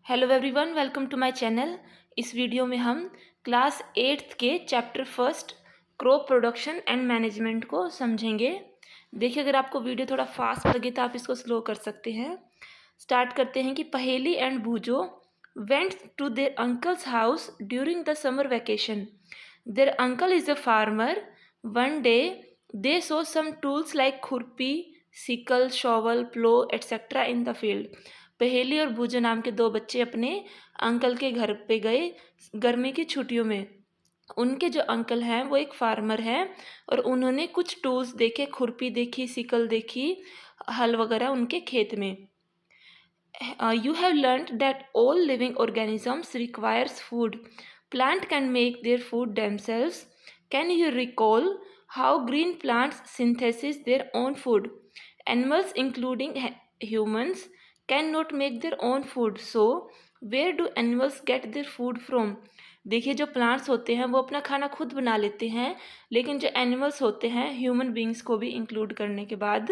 Hello everyone, welcome to my channel. इस video में हम क्लास 8th के chapter first crop production and management को समझेंगे। देखिए, अगर आपको वीडियो थोड़ा फास्ट लगे तो आप इसको स्लो कर सकते हैं। स्टार्ट करते हैं कि Paheli and Bhujo went to their uncles house during the summer vacation. Their uncle is a farmer. One day they saw some tools like khurpi, sickle, shovel, plough etcetera in the field. Paheli और भूजो नाम के दो बच्चे अपने अंकल के घर पे गए गर्मी की छुट्टियों में। उनके जो अंकल हैं वो एक फार्मर हैं और उन्होंने कुछ टूल्स देखे, खुरपी देखी, सिकल देखी, हल वगैरह उनके खेत में। You have learnt that all living organisms requires food. Plant can make their food themselves. Can you recall how green plants synthesize their own food? Animals, including humans, cannot make their own food. So, where do animals get their food from? देखिए, जो plants होते हैं वो अपना खाना खुद बना लेते हैं, लेकिन जो एनिमल्स होते हैं, ह्यूमन बींग्स को भी इंक्लूड करने के बाद,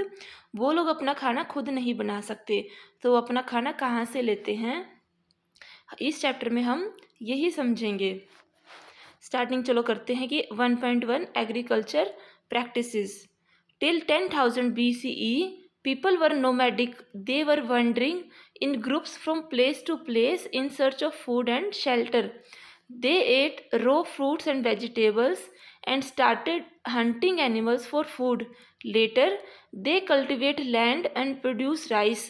वो लोग अपना खाना खुद नहीं बना सकते। तो वो अपना खाना कहाँ से लेते हैं, इस चैप्टर में हम यही समझेंगे। स्टार्टिंग चलो करते हैं कि 1.1 agriculture practices. Till 10,000 BCE people were nomadic. They were wandering in groups from place to place in search of food and shelter. They ate raw fruits and vegetables and started hunting animals for food. Later, they cultivate land and produce rice,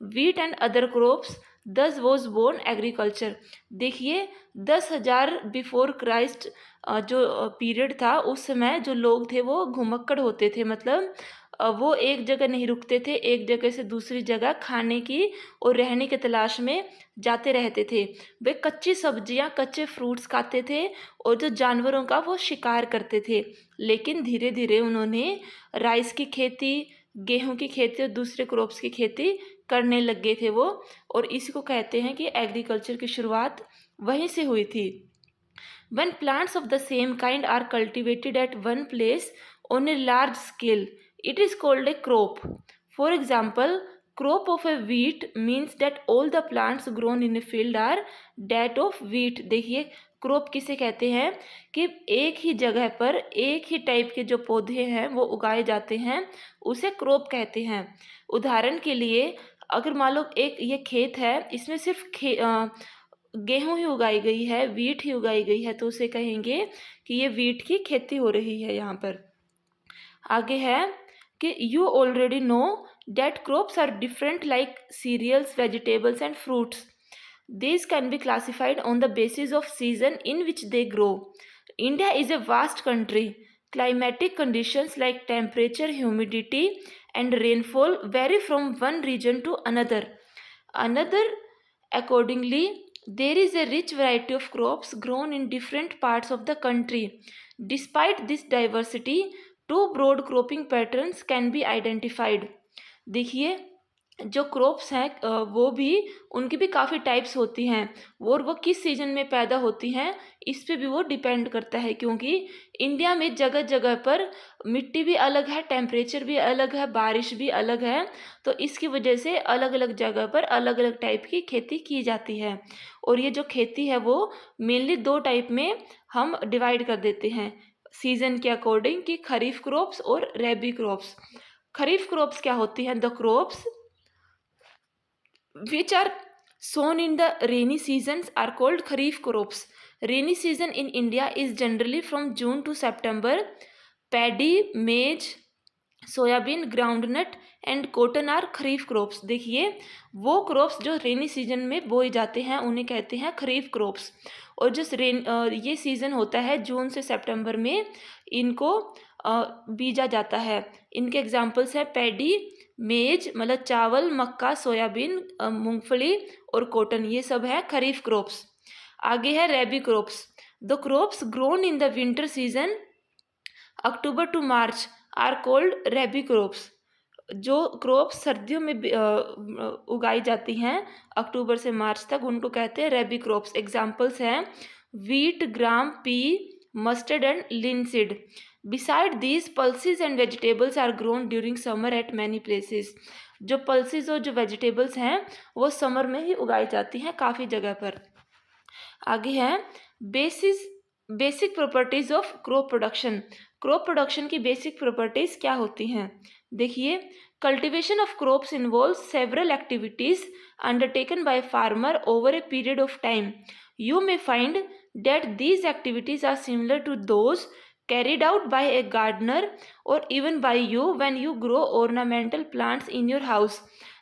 wheat and other crops. Thus was born agriculture. देखिए, 10,000 before Christ जो period था, उस समय जो लोग थे वो घुमक्कड़ होते थे। मतलब वो एक जगह नहीं रुकते थे, एक जगह से दूसरी जगह खाने की और रहने की तलाश में जाते रहते थे। वे कच्ची सब्जियां, कच्चे फ्रूट्स खाते थे और जो जानवरों का वो शिकार करते थे। लेकिन धीरे धीरे उन्होंने राइस की खेती, गेहूं की खेती और दूसरे क्रॉप्स की खेती करने लग गए थे वो, और इसी को कहते हैं कि एग्रीकल्चर की शुरुआत वहीं से हुई थी। When plants of the same kind are cultivated at one place on a large scale, it is called a crop. For example, crop of a wheat means that all the plants grown in a field are that of wheat. देखिए, crop किसे कहते हैं कि एक ही जगह पर एक ही type के जो पौधे हैं वो उगाए जाते हैं, उसे क्रॉप कहते हैं। उदाहरण के लिए, अगर मान लो एक ये खेत है, इसमें सिर्फ गेहूं ही उगाई गई है, वीट ही उगाई गई है, तो उसे कहेंगे कि ये वीट की खेती हो रही है। यहाँ पर आगे है कि you already know that crops are different like cereals, vegetables and fruits. These can be classified on the basis of season in which they grow. India is a vast country. Climatic conditions like temperature, humidity, and rainfall vary from one region to another. Accordingly, there is a rich variety of crops grown in different parts of the country. Despite this diversity, two broad cropping patterns can be identified. देखिए, जो crops हैं वो भी, उनकी भी काफ़ी types होती हैं, और वो किस सीजन में पैदा होती हैं इस पे भी वो डिपेंड करता है, क्योंकि इंडिया में जगह जगह पर मिट्टी भी अलग है, टेम्परेचर भी अलग है, बारिश भी अलग है। तो इसकी वजह से अलग अलग जगह पर अलग अलग टाइप की खेती की जाती है। और ये जो खेती है वो मेनली दो टाइप में हम डिवाइड कर देते हैं सीजन के अकॉर्डिंग, कि खरीफ क्रॉप्स और रबी क्रॉप्स। खरीफ क्रॉप्स क्या होती हैं? The crops which are sown in the rainy seasons are called kharif crops. Rainy season in India is generally from June to September. Paddy, maize, soybean, groundnut and cotton are kharif crops. देखिए, वो crops जो rainy season में बोए जाते हैं उन्हें कहते हैं खरीफ क्रॉप्स। और जो ये सीज़न होता है जून से सितंबर में, इनको बीजा जाता है। इनके एग्जांपल्स हैं पैडी, मेज मतलब चावल, मक्का, सोयाबीन, मूंगफली और कॉटन, ये सब है खरीफ क्रॉप्स। आगे है rabi crops. The crops grown in the winter season October to March are called rabi crops. जो क्रॉप्स सर्दियों में उगाई जाती हैं अक्टूबर से मार्च तक, उनको कहते हैं रबी क्रॉप्स। एग्जाम्पल्स हैं wheat, gram, P, mustard and linseed. Beside these, pulses and vegetables are grown during summer at many places. जो pulses और जो vegetables हैं वो समर में ही उगाई जाती हैं काफ़ी जगह पर। आगे है basic properties of crop production. Crop production की बेसिक प्रॉपर्टीज क्या होती हैं? देखिए, cultivation of crops involve several activities undertaken by farmer over a period of time. You may find that these activities are similar to those carried out by a gardener or even by you when you grow ornamental plants in your house.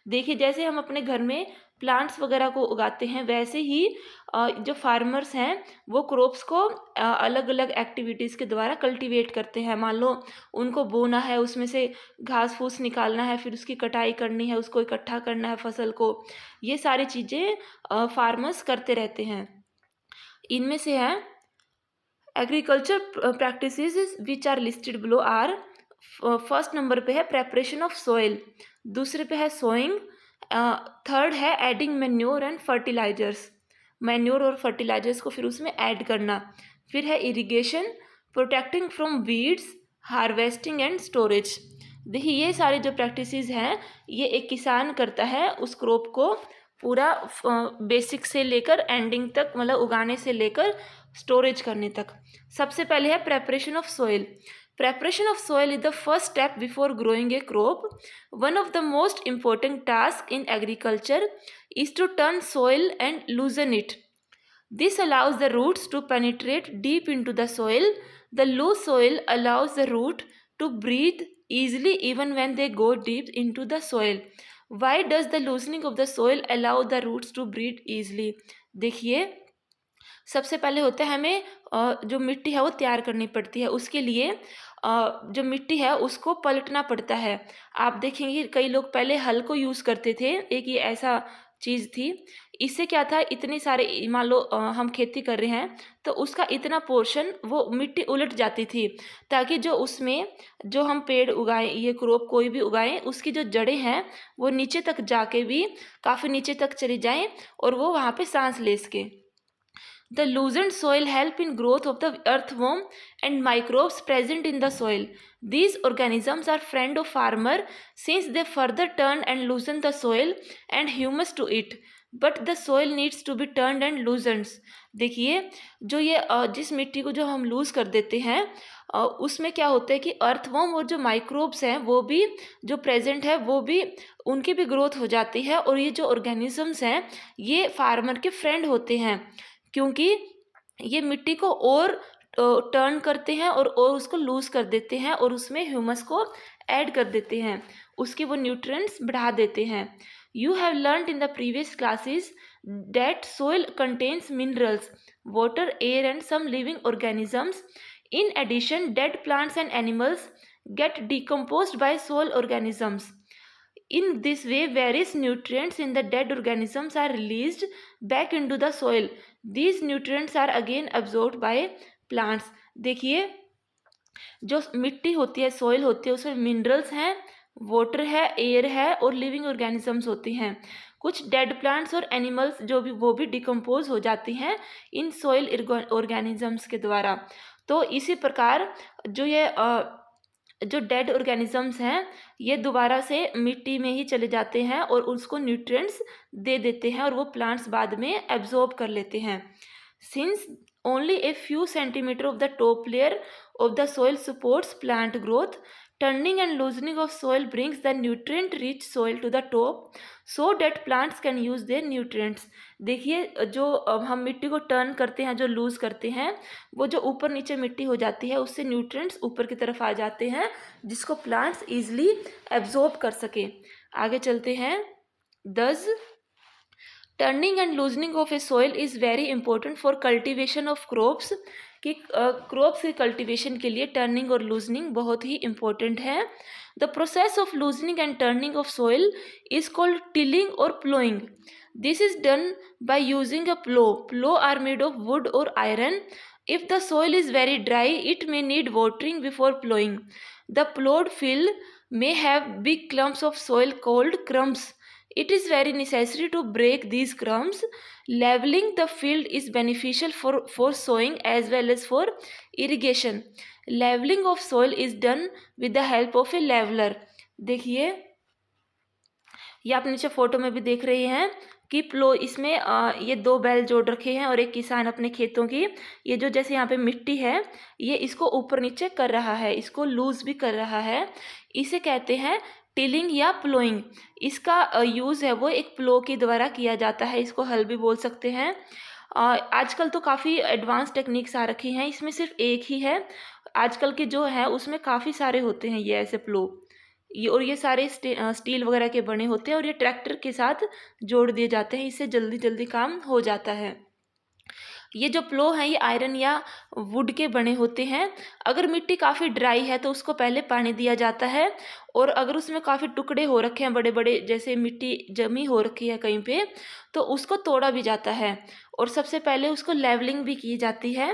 देखिए, जैसे हम अपने घर में plants वगैरह को उगाते हैं वैसे ही जो फार्मर्स हैं वो क्रॉप्स को अलग अलग एक्टिविटीज़ के द्वारा कल्टीवेट करते हैं। मान लो उनको बोना है, उसमें से घास फूस निकालना है, फिर उसकी कटाई करनी है, उसको इकट्ठा करना है फसल को, ये सारी चीज़ें फार्मर्स करते रहते हैं। इनमें से है agriculture practices which are listed below are, first number पे है प्रेपरेशन ऑफ सॉइल, दूसरे पे है सोइंग, थर्ड है adding manure and fertilizers, manure और फर्टिलाइजर्स को फिर उसमें ऐड करना, फिर है irrigation, protecting from weeds, harvesting and storage. देखिए, ये सारे जो प्रैक्टिसेस हैं ये एक किसान करता है उस क्रॉप को पूरा बेसिक से लेकर एंडिंग तक, मतलब उगाने से लेकर स्टोरेज करने तक। सबसे पहले है preparation of soil. Preparation of soil is the first step before growing a crop. One of the most important tasks in agriculture is to turn soil and loosen it. This allows the roots to penetrate deep into the soil. The loose soil allows the root to breathe easily even when they go deep into the soil. Why does the loosening of the soil allow the roots to breathe easily? देखिए, सबसे पहले होता है हमें जो मिट्टी है वो तैयार करनी पड़ती है। उसके लिए जो मिट्टी है उसको पलटना पड़ता है। आप देखेंगे कई लोग पहले हल को यूज़ करते थे, एक ये ऐसा चीज़ थी। इससे क्या था, इतने सारे, मान लो हम खेती कर रहे हैं तो उसका इतना पोर्शन वो मिट्टी उलट जाती थी, ताकि जो उसमें जो हम पेड़ उगाएं, ये क्रॉप कोई भी उगाएं, उसकी जो जड़ें हैं वो नीचे तक जाके भी काफ़ी नीचे तक चली जाएं और वो वहाँ पे सांस ले सके। The loosened soil help in growth of the earthworm and microbes present in the soil. These organisms are friend of farmer since they further turn and loosen the soil and humus to it. But the soil needs to be turned and loosened. देखिए, जो ये जिस मिट्टी को जो हम loose कर देते हैं उसमें क्या होता है कि अर्थवर्म और जो माइक्रोब्स हैं वो भी जो प्रेजेंट है वो भी, उनकी भी ग्रोथ हो जाती है। और ये जो ऑर्गेनिजम्स हैं ये फार्मर के फ्रेंड होते हैं, क्योंकि ये मिट्टी को और टर्न करते हैं और उसको लूज कर देते हैं और उसमें ह्यूमस को ऐड कर देते हैं, उसके वो न्यूट्रिएंट्स बढ़ा देते हैं। You have learned in the previous classes that soil contains minerals, water, air and some living organisms. In addition, dead plants and animals get decomposed by soil organisms. In this way, various nutrients in the dead organisms are released back into the soil. These nutrients are again absorbed by plants. देखिए, जो मिट्टी होती है, soil होती है, उसमें minerals हैं, water है, एयर है और लिविंग ऑर्गेनिजम्स होती हैं। कुछ डेड प्लांट्स और एनिमल्स जो भी, वो भी डिकम्पोज हो जाती हैं इन सॉइल ऑर्गेनिजम्स के द्वारा। तो इसी प्रकार जो ये जो डेड ऑर्गेनिजम्स हैं ये दोबारा से मिट्टी में ही चले जाते हैं और उसको न्यूट्रिएंट्स दे देते हैं और वो प्लांट्स बाद में एब्जॉर्ब कर लेते हैं। Since only a few centimeters of the top layer of the soil supports plant growth, turning and loosening of soil brings the nutrient rich soil to the top so that plants can use their nutrients. देखिए, जो हम मिट्टी को turn करते हैं, जो loose करते हैं, वो जो ऊपर नीचे मिट्टी हो जाती है उससे न्यूट्रिएंट्स ऊपर की तरफ आ जाते हैं जिसको प्लांट्स ईजिली एब्जॉर्ब कर सके। आगे चलते हैं। Thus, turning and loosening of a soil is very important for cultivation of crops, कि क्रॉप्स के कल्टिवेशन के लिए टर्निंग और लूजनिंग बहुत ही इंपॉर्टेंट है। The process of loosening and turning of soil is called tilling or ploughing. This is done by using a plough. Plough are made of wood or iron. If the soil is very dry, it may need watering before plowing. The plowed field may have big clumps of soil called crumbs. It is very necessary to break these crumbs. Leveling the field is beneficial for sowing as well as for irrigation, levelling of soil is done with the help of a leveller. देखिए ये आप नीचे photo में भी देख रहे हैं कि प्लो इसमें ये दो बैल जोड़ रखे हैं और एक किसान अपने खेतों की ये जो जैसे यहाँ पे मिट्टी है ये इसको ऊपर नीचे कर रहा है, इसको लूज भी कर रहा है। इसे कहते हैं टिलिंग या प्लोइंग। इसका यूज़ है वो एक प्लो के द्वारा किया जाता है, इसको हल भी बोल सकते हैं। आजकल तो काफ़ी एडवांस टेक्निक्स आ रखी हैं, इसमें सिर्फ एक ही है। आजकल के जो है उसमें काफ़ी सारे होते हैं ये ऐसे प्लो, ये और ये सारे स्टील वगैरह के बने होते हैं और ये ट्रैक्टर के साथ जोड़ दिए जाते हैं, इससे जल्दी जल्दी काम हो जाता है। ये जो प्लो हैं ये आयरन या वुड के बने होते हैं। अगर मिट्टी काफ़ी ड्राई है तो उसको पहले पानी दिया जाता है, और अगर उसमें काफ़ी टुकड़े हो रखे हैं बड़े बड़े जैसे मिट्टी जमी हो रखी है कहीं पे तो उसको तोड़ा भी जाता है और सबसे पहले उसको लेवलिंग भी की जाती है।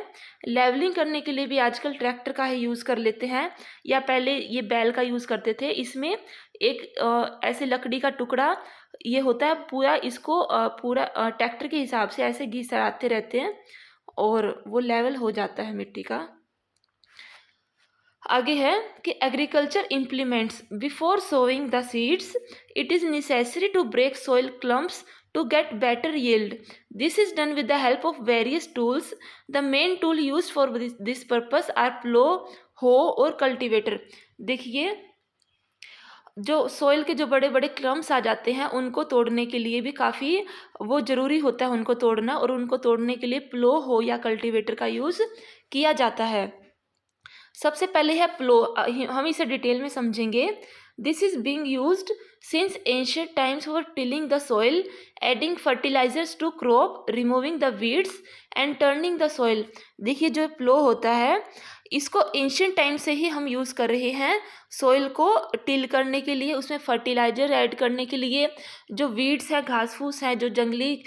लेवलिंग करने के लिए भी आजकल ट्रैक्टर का ही यूज़ कर लेते हैं या पहले ये बैल का यूज़ करते थे। इसमें एक ऐसे लकड़ी का टुकड़ा ये होता है पूरा, इसको पूरा ट्रैक्टर के हिसाब से ऐसे घिसराते रहते हैं और वो लेवल हो जाता है मिट्टी का। आगे है कि agriculture implements before sowing the seeds it is necessary to break soil clumps to get better yield. This is done with the help of various tools. The main tool used for this purpose are plow, hoe और cultivator. देखिए जो soil के जो बड़े बड़े clumps आ जाते हैं उनको तोड़ने के लिए भी काफ़ी वो ज़रूरी होता है उनको तोड़ना, और उनको तोड़ने के लिए प्लो हो या कल्टीवेटर का यूज़ किया जाता है। सबसे पहले है प्लो, हम इसे डिटेल में समझेंगे। This is being used since ancient times for tilling the soil, adding fertilizers to crop, removing the weeds and turning the soil. देखिए जो प्लो होता है इसको एंशिएंट टाइम से ही हम यूज़ कर रहे हैं सॉइल को टिल करने के लिए, उसमें फर्टिलाइजर ऐड करने के लिए, जो वीड्स है घास फूस है जो जंगली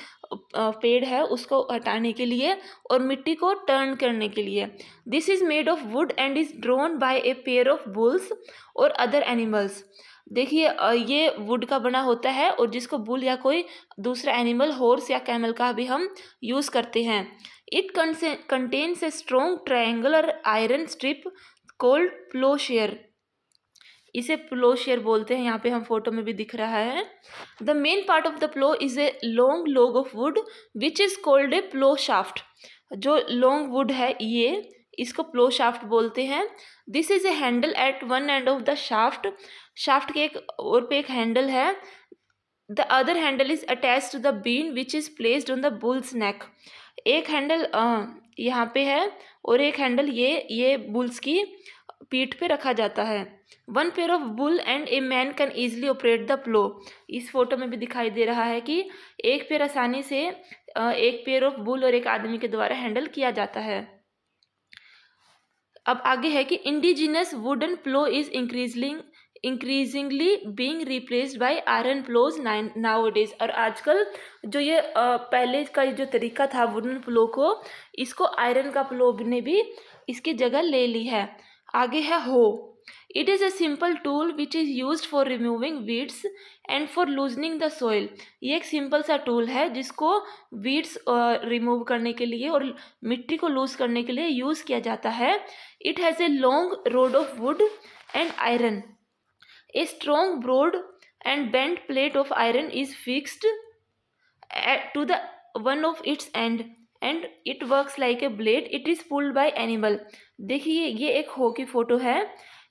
पेड़ है उसको हटाने के लिए, और मिट्टी को टर्न करने के लिए। This is made of wood and is drawn by a pair of bulls और अदर एनिमल्स। देखिए ये वुड का बना होता है और जिसको बुल या कोई दूसरा एनिमल हॉर्स या कैमल का भी हम यूज़ करते हैं। It contains a strong triangular iron strip called ploughshare. इसे प्लोशेयर बोलते हैं, यहाँ पे हम फोटो में भी दिख रहा है। The main part of the plough is a long log of wood which is called a plough shaft. जो लॉन्ग वुड है ये इसको प्लो शाफ्ट बोलते हैं। This is a handle at one end of the shaft. Shaft के एक और पे एक हैंडल है। The other handle is attach to the beam which is placed on the bull's neck. एक हैंडल यहाँ पे है और एक हैंडल ये बुल्स की पीठ पे रखा जाता है। One pair of bull and a man can easily operate the plough. इस फोटो में भी दिखाई दे रहा है कि एक पेयर आसानी से एक पेयर ऑफ बुल और एक आदमी के द्वारा हैंडल किया जाता है। अब आगे है कि indigenous wooden plough is increasingly being replaced by iron ploughs nowadays. और आजकल जो ये पहले का जो तरीका था वुडन प्लो को, इसको आयरन का प्लो ने भी इसकी जगह ले ली है। आगे है हो। It is a simple tool which is used for removing weeds and for loosening the soil. ये एक सिंपल सा टूल है जिसको वीड्स रिमूव करने के लिए और मिट्टी को लूज करने के लिए यूज़ किया जाता है। It has a long rod of wood and iron. A strong broad and bent plate of iron is fixed to the one of its end and it works like a blade. It is pulled by animal. देखिए ये एक हो की photo है।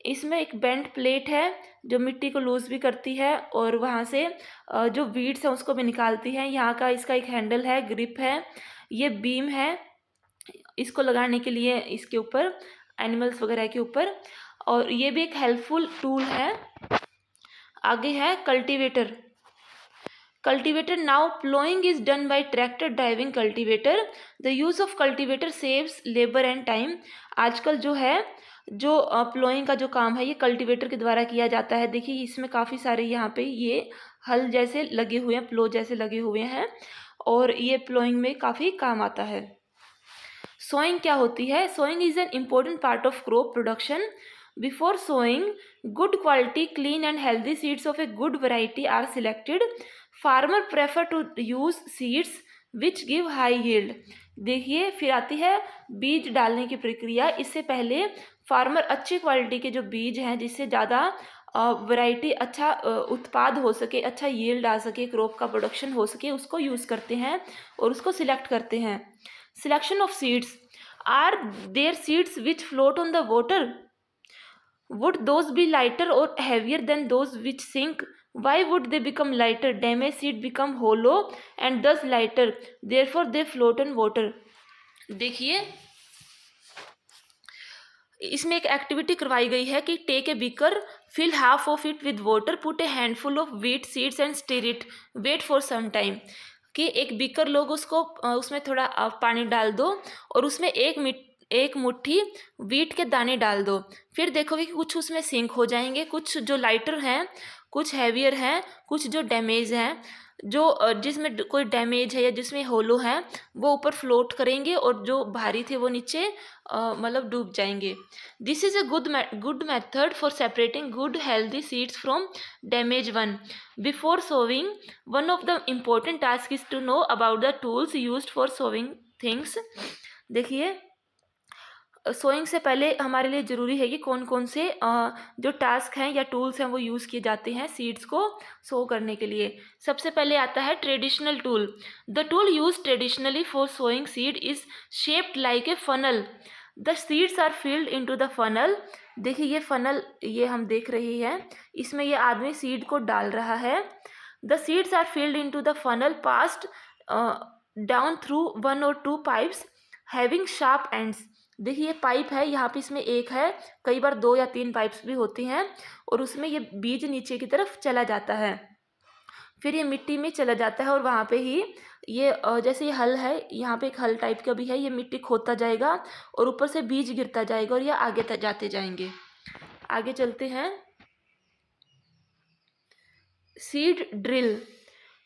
इसमें एक bent plate है जो मिट्टी को लूज़ भी करती है और वहाँ से जो वीड्स हैं उसको भी निकालती है। यहाँ का इसका एक हैंडल है, ग्रिप है, ये बीम है इसको लगाने के लिए इसके ऊपर एनिमल्स वगैरह के ऊपर, और ये भी एक हेल्पफुल टूल है। आगे है cultivator. Cultivator. Now plowing is done by tractor driving cultivator. The use of cultivator saves labor and time. आजकल जो है जो प्लोइंग का जो काम है ये कल्टीवेटर के द्वारा किया जाता है। देखिए इसमें काफ़ी सारे यहाँ पे ये हल जैसे लगे हुए हैं, प्लो जैसे लगे हुए हैं, और ये प्लोइंग में काफ़ी काम आता है। सोइंग क्या होती है? Sowing is an important part of crop production. Before sowing, good quality, clean and healthy seeds of a good variety are selected. Farmer prefer to use seeds which give high yield. देखिए फिर आती है बीज डालने की प्रक्रिया। इससे पहले फार्मर अच्छी क्वालिटी के जो बीज हैं, जिससे ज़्यादा वैरायटी, अच्छा उत्पाद हो सके, अच्छा यील्ड आ सके, क्रॉप का प्रोडक्शन हो सके, उसको यूज़ करते हैं और उसको सिलेक्ट करते हैं। Selection of seeds. Are there seeds which float on the water? Would those be lighter or heavier than those which sink? Why would they become lighter? Damaged seed become hollow and thus lighter. Therefore they float on water. देखिए इसमें एक activity करवाई गई है कि take a beaker, fill half of it with water, put a handful of wheat seeds and stir it, wait for some time. कि एक beaker लोग उसको उसमें थोड़ा पानी डाल दो और उसमें एक मुट्ठी वीट के दाने डाल दो। फिर देखोगे कि कुछ उसमें सिंक हो जाएंगे, कुछ जो लाइटर हैं, कुछ हैवियर हैं, कुछ जो डैमेज हैं, जो जिसमें कोई डैमेज है या जिसमें होलो है वो ऊपर फ्लोट करेंगे और जो भारी थे वो नीचे मतलब डूब जाएंगे। This is a good method for separating good healthy seeds from damage one. Before sowing, one of the important task is to know about the tools used for sowing things. देखिए सोइंग से पहले हमारे लिए ज़रूरी है कि कौन कौन से जो टास्क हैं या टूल्स हैं वो यूज़ किए जाते हैं सीड्स को सो करने के लिए। सबसे पहले आता है traditional tool. The tool use traditionally for sowing seed is shaped like a funnel. The seeds are filled into the funnel. देखिए ये फनल ये हम देख रहे हैं, इसमें ये आदमी सीड को डाल रहा है। The seeds are filled into the funnel passed down through one or two pipes having sharp ends. देखिए ये पाइप है, यहाँ पे इसमें एक है, कई बार 2 या 3 पाइप्स भी होती हैं और उसमें ये बीज नीचे की तरफ चला जाता है, फिर ये मिट्टी में चला जाता है और वहाँ पे ही ये जैसे ये हल है, यहाँ पे एक हल टाइप का भी है, ये मिट्टी खोदता जाएगा और ऊपर से बीज गिरता जाएगा और ये आगे तक जाते जाएंगे। आगे चलते हैं। Seed drill.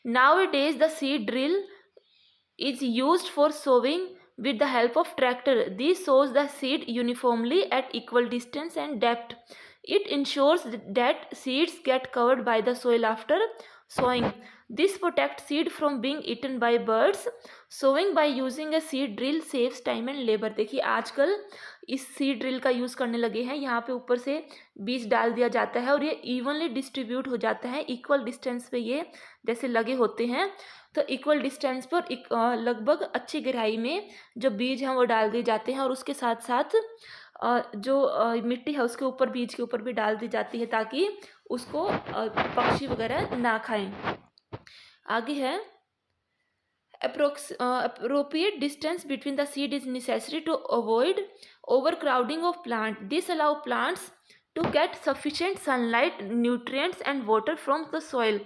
Nowadays the seed drill is used for sowing with the help of tractor. This sows the seed uniformly at equal distance and depth. It ensures that seeds get covered by the soil after sowing. This protects seed from being eaten by birds. Sowing by using a seed drill saves time and labor. देखिए आजकल इस seed drill का use करने लगे हैं। यहाँ पे ऊपर से बीज डाल दिया जाता है और ये इवनली डिस्ट्रीब्यूट हो जाता है, इक्वल डिस्टेंस पे ये जैसे लगे होते हैं, तो इक्वल डिस्टेंस पर लगभग अच्छी गहराई में जो बीज हैं वो डाल दिए जाते हैं और उसके साथ साथ जो मिट्टी है उसके ऊपर, बीज के ऊपर भी डाल दी जाती है ताकि उसको पक्षी वगैरह ना खाएं। आगे है appropriate distance between the seed is necessary to avoid overcrowding of plant. This allow plants to get sufficient sunlight, nutrients and water from the soil.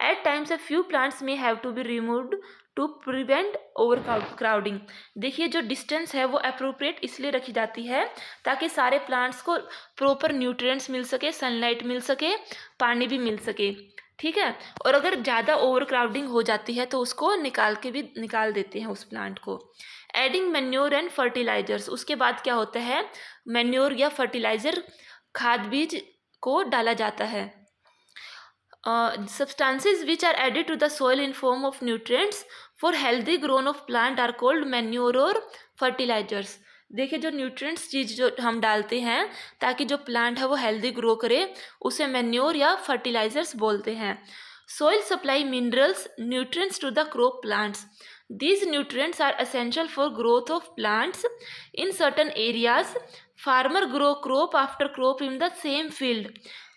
At times a few plants may have to be removed to prevent overcrowding. देखिए जो distance है वो appropriate इसलिए रखी जाती है ताकि सारे प्लांट्स को प्रॉपर न्यूट्रिएंट्स मिल सके, सनलाइट मिल सके, पानी भी मिल सके, ठीक है। और अगर ज़्यादा ओवर क्राउडिंग हो जाती है तो उसको निकाल देते हैं उस प्लांट को। Adding manure and fertilizers. उसके बाद क्या होता है, मैन्योर या फर्टिलाइज़र खाद बीज को डाला जाता है। substances which are added to the soil in form of nutrients for healthy growth of plant are called manure और fertilizers। देखिए जो न्यूट्रिएंट्स चीज़ जो हम डालते हैं ताकि जो प्लांट है वो हेल्दी ग्रो करे, उसे मैन्योर या फर्टिलाइजर्स बोलते हैं। Soil supply minerals nutrients to the crop plants. These nutrients are essential for growth of plants in certain areas. Farmer grow crop after crop in the same field.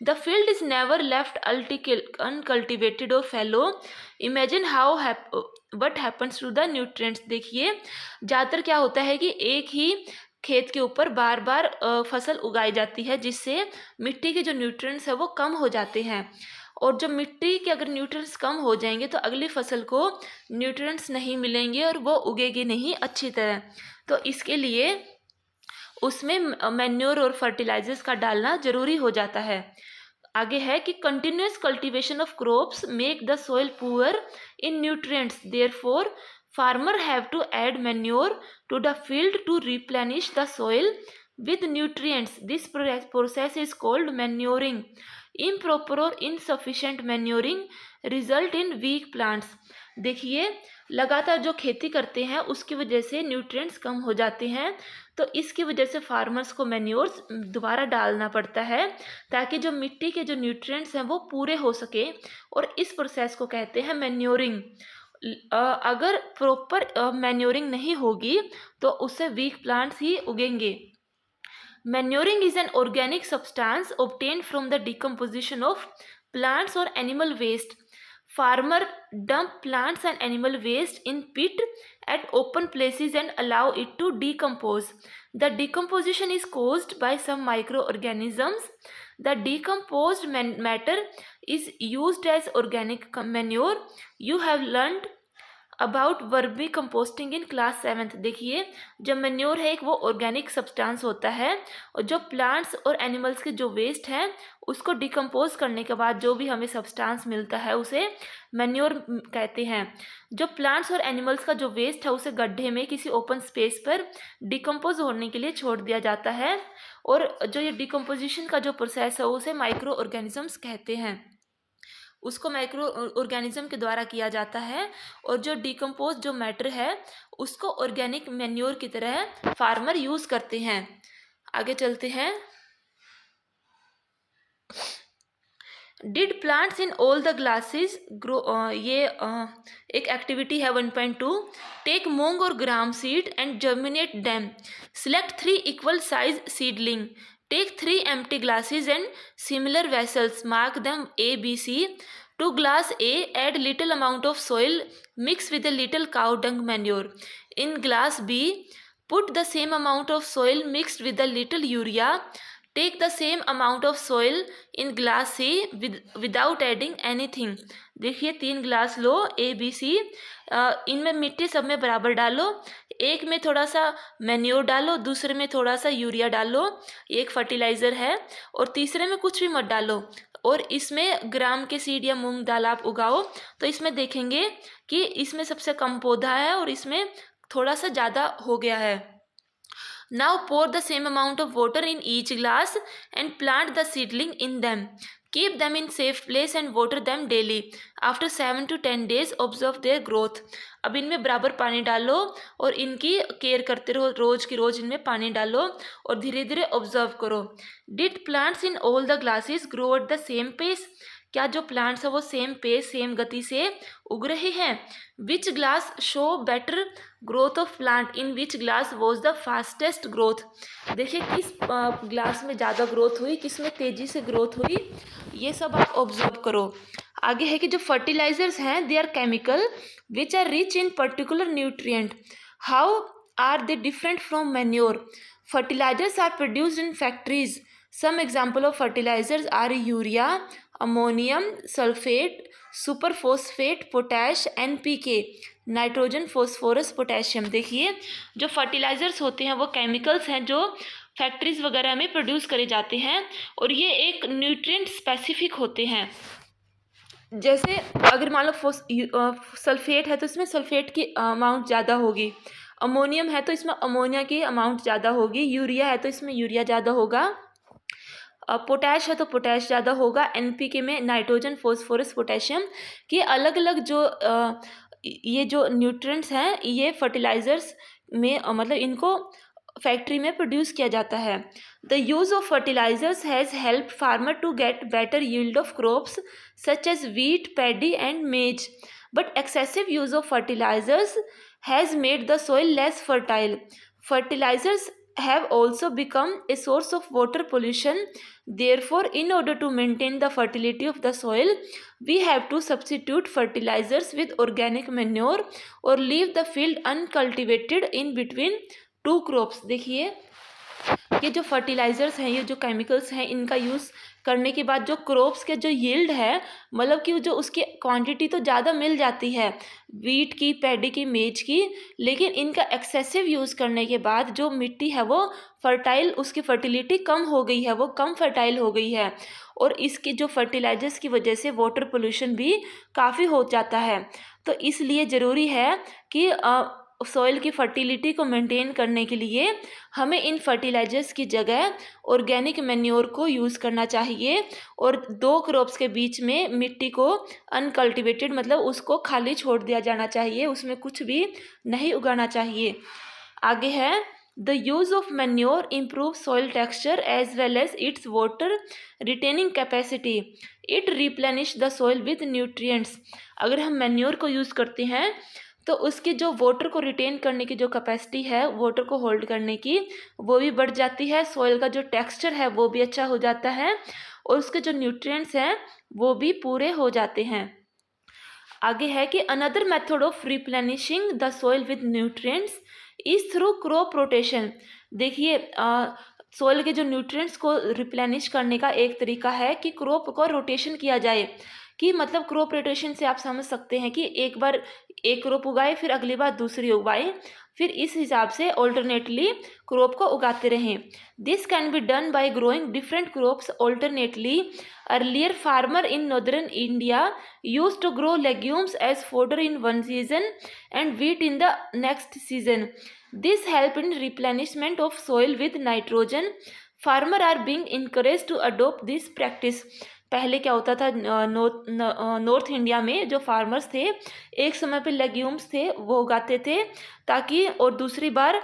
The field is never left uncultivated or fallow. Imagine what happens to the nutrients। देखिए ज़्यादातर क्या होता है कि एक ही खेत के ऊपर बार बार फसल उगाई जाती है जिससे मिट्टी के जो न्यूट्रिएंट्स है वो कम हो जाते हैं, और जब मिट्टी के अगर न्यूट्रिएंट्स कम हो जाएंगे तो अगली फसल को न्यूट्रिएंट्स नहीं मिलेंगे और वो उगेगी नहीं अच्छी तरह। तो इसके लिए उसमें मैन्योर और फर्टिलाइजर्स का डालना ज़रूरी हो जाता है। आगे है कि continuous cultivation of crops make the soil poor in nutrients, therefore farmer have to add manure to the field to replenish the soil with nutrients. This process is called manuring. Improper or insufficient manuring result in weak plants. देखिए लगातार जो खेती करते हैं उसकी वजह से nutrients कम हो जाते हैं, तो इसकी वजह से फार्मर्स को मैन्योर्स दोबारा डालना पड़ता है ताकि जो मिट्टी के जो न्यूट्रिएंट्स हैं वो पूरे हो सके, और इस प्रोसेस को कहते हैं मैन्योरिंग। अगर प्रॉपर मैन्योरिंग नहीं होगी तो उससे वीक प्लांट्स ही उगेंगे। Manuring is an organic substance obtained from the decomposition of plants or animal waste. Farmer dump plants and animal waste in pit at open places and allow it to decompose. The decomposition is caused by some microorganisms. The decomposed matter is used as organic manure. You have learned about vermi composting in class 7th। देखिए, जो manure है एक वो organic substance होता है, और जो plants और एनिमल्स के जो वेस्ट हैं उसको डिकम्पोज करने के बाद जो भी हमें सब्सटेंस मिलता है उसे मैन्योर कहते हैं। जो प्लांट्स और एनिमल्स का जो वेस्ट है उसे गड्ढे में किसी ओपन स्पेस पर डिकम्पोज होने के लिए छोड़ दिया जाता है, और जो ये डिकम्पोजिशन का जो प्रोसेस है उसे माइक्रो ऑर्गेनिजम्स कहते हैं, उसको माइक्रो ऑर्गेनिज्म के द्वारा किया जाता है। और जो डिकम्पोज जो मैटर है उसको ऑर्गेनिक मैन्योर की तरह फार्मर यूज़ करते हैं। आगे चलते हैं। Did plants in all the glasses grow, ये एक एक्टिविटी है 1.2। टेक मूंग और ग्राम seed and germinate them. Select 3 equal size seedling. Take 3 empty glasses and similar vessels. Mark them A, B, C. To glass A, add little amount of soil. Mix with a little cow dung manure. In glass B, put the same amount of soil mixed with a little urea. Take the same amount of soil in glass C without adding anything. देखिए 3 glass low A, B, C, इनमें मिट्टी सब में बराबर डालो। एक में थोड़ा सा मैन्योर डालो, दूसरे में थोड़ा सा यूरिया डालो, एक फर्टिलाइज़र है, और तीसरे में कुछ भी मत डालो। और इसमें ग्राम के सीड या मूंग दाल आप उगाओ तो इसमें देखेंगे कि इसमें सबसे कम पौधा है और इसमें थोड़ा सा ज़्यादा हो गया है। Now pour the same amount of water in each glass and plant the seedling in them. Keep them in safe place and water them daily. After 7 to 10 days, observe their growth. अब इनमें बराबर पानी डालो और इनकी care करते रहो, रोज की रोज इनमें पानी डालो और धीरे धीरे ऑब्जर्व करो। Did plants in all the glasses grow at the same pace? क्या जो प्लांट्स है वो सेम पेस सेम गति से उग रहे हैं? Which glass show better growth of plant, in which glass was the fastest growth. देखिए किस ग्लास में ज़्यादा ग्रोथ हुई, किस में तेज़ी से ग्रोथ हुई, ये सब आप ऑब्जर्व करो। आगे है कि जो फर्टिलाइजर्स हैं they are chemical which are rich in particular nutrient. How are they different from manure? Fertilizers are produced in factories. Some example of fertilizers are urea, ammonium sulphate, super phosphate, potash, NPK, nitrogen, phosphorus, potassium. देखिए जो fertilisers होते हैं वो chemicals हैं जो factories वगैरह में produce करे जाते हैं, और ये एक न्यूट्रिएंट स्पेसिफिक होते हैं। जैसे अगर मान लो सल्फेट है तो इसमें सल्फेट की अमाउंट ज़्यादा होगी, अमोनियम है तो इसमें अमोनिया की अमाउंट ज़्यादा होगी, यूरिया है तो इसमें यूरिया ज़्यादा होगा, पोटैश है तो पोटैश ज़्यादा होगा, NPK में नाइट्रोजन, फॉस्फोरस, पोटेशियम की अलग अलग जो ये जो न्यूट्रिएंट्स हैं ये फर्टिलाइज़र्स में मतलब इनको फैक्ट्री में प्रोड्यूस किया जाता है। The use of fertilizers has help farmer to get better yield of crops such as wheat, paddy and maize, but excessive use of fertilizers has made the soil less fertile. Fertilizers have also become a source of water pollution. Therefore, in order to maintain the fertility of the soil, we have to substitute fertilizers with organic manure or leave the field uncultivated in between two crops. देखिए ये जो fertilisers हैं, ये जो chemicals हैं, इनका use करने के बाद जो क्रॉप्स के जो यील्ड है मतलब कि जो उसकी क्वांटिटी तो ज़्यादा मिल जाती है वीट की, पैडी की, मेज की, लेकिन इनका एक्सेसिव यूज़ करने के बाद जो मिट्टी है वो फर्टाइल, उसकी फर्टिलिटी कम हो गई है, वो कम फर्टाइल हो गई है, और इसकी जो फर्टिलाइजर्स की वजह से वाटर पोल्यूशन भी काफ़ी हो जाता है। तो इसलिए ज़रूरी है कि सॉइल की फर्टिलिटी को मेंटेन करने के लिए हमें इन फर्टिलाइजर्स की जगह ऑर्गेनिक मैन्योर को यूज़ करना चाहिए। और 2 क्रॉप्स के बीच में मिट्टी को अनकल्टिवेटेड मतलब उसको खाली छोड़ दिया जाना चाहिए, उसमें कुछ भी नहीं उगाना चाहिए। आगे है the use of manure improve soil texture as well as its water retaining capacity. It replenish the soil with nutrients. अगर हम मैन्योर को यूज़ करते हैं तो उसकी जो वाटर को रिटेन करने की जो कैपेसिटी है, वाटर को होल्ड करने की, वो भी बढ़ जाती है। सॉइल का जो टेक्सचर है वो भी अच्छा हो जाता है और उसके जो न्यूट्रिएंट्स हैं वो भी पूरे हो जाते हैं। आगे है कि another method of replenishing the soil with nutrients is through crop rotation. देखिए सॉइल के जो न्यूट्रिएंट्स को रिप्लेनिश करने का एक तरीका है कि क्रॉप को रोटेशन किया जाए। कि मतलब क्रॉप रोटेशन से आप समझ सकते हैं कि एक बार एक क्रॉप उगाए फिर अगली बार दूसरी उगाए, फिर इस हिसाब से ऑल्टरनेटली क्रॉप को उगाते रहें। This can be done by growing different crops alternately. Earlier farmer in northern India use to grow legumes as fodder in one season and wheat in the next season. This help in replenishment of soil with nitrogen. Farmer are being encouraged to adopt this practice. पहले क्या होता था, north India में जो farmers थे एक समय पे लेग्यूम्स थे वो उगाते थे ताकि, और दूसरी बार